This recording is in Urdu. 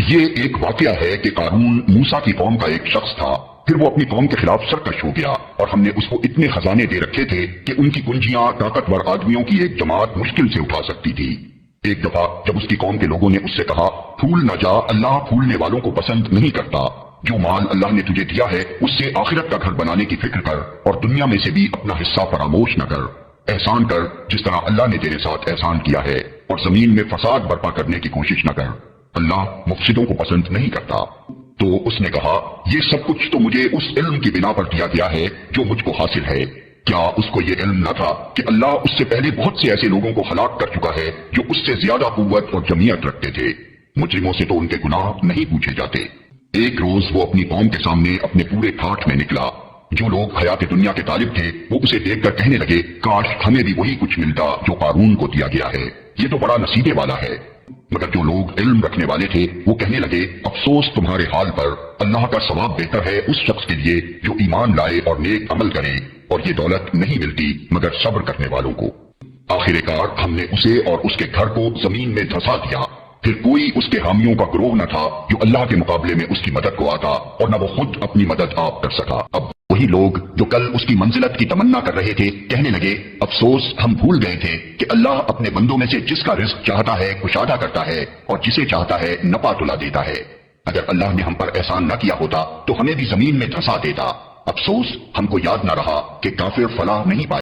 یہ ایک واقعہ ہے کہ قارون موسیٰ کی قوم کا ایک شخص تھا، پھر وہ اپنی قوم کے خلاف سرکش ہو گیا اور ہم نے اس کو اتنے خزانے دے رکھے تھے کہ ان کی کنجیاں طاقتور آدمیوں کی ایک جماعت مشکل سے اٹھا سکتی تھی۔ ایک دفعہ جب اس کی قوم کے لوگوں نے اس سے کہا، پھول نہ جا، اللہ پھولنے والوں کو پسند نہیں کرتا، جو مال اللہ نے تجھے دیا ہے اس سے آخرت کا گھر بنانے کی فکر کر اور دنیا میں سے بھی اپنا حصہ فراموش نہ کر، احسان کر جس طرح اللہ نے تیرے ساتھ احسان کیا ہے، اور زمین میں فساد برپا کرنے کی کوشش نہ کر، اللہ مفسدوں کو پسند نہیں کرتا۔ تو اس نے کہا، یہ سب کچھ تو مجھے اس علم کی بنا پر دیا گیا ہے جو مجھ کو حاصل ہے۔ کیا اس کو یہ علم نہ تھا کہ اللہ اس سے پہلے بہت سے ایسے لوگوں کو ہلاک کر چکا ہے جو اس سے زیادہ قوت اور جمعیت رکھتے تھے؟ مجرموں سے تو ان کے گناہ نہیں پوچھے جاتے۔ ایک روز وہ اپنی قوم کے سامنے اپنے پورے ٹھاٹھ میں نکلا۔ جو لوگ حیات دنیا کے طالب تھے وہ اسے دیکھ کر کہنے لگے، کاش ہمیں بھی وہی کچھ ملتا جو قارون کو دیا گیا ہے، یہ تو بڑا نصیبے والا ہے۔ مگر جو لوگ علم رکھنے والے تھے وہ کہنے لگے، افسوس تمہارے حال پر، اللہ کا ثواب بہتر ہے اس شخص کے لیے جو ایمان لائے اور نیک عمل کرے، اور یہ دولت نہیں ملتی مگر صبر کرنے والوں کو۔ آخر کار ہم نے اسے اور اس کے گھر کو زمین میں دھسا دیا، پھر کوئی اس کے حامیوں کا گروہ نہ تھا جو اللہ کے مقابلے میں اس کی مدد کو آتا، اور نہ وہ خود اپنی مدد آپ کر سکا۔ اب وہی لوگ جو کل اس کی منزلت کی تمنا کر رہے تھے کہنے لگے، افسوس ہم بھول گئے تھے کہ اللہ اپنے بندوں میں سے جس کا رزق چاہتا ہے کشادہ کرتا ہے اور جسے چاہتا ہے نپا تلا دیتا ہے۔ اگر اللہ نے ہم پر احسان نہ کیا ہوتا تو ہمیں بھی زمین میں دھسا دیتا۔ افسوس ہم کو یاد نہ رہا کہ کافر فلاح نہیں پائے۔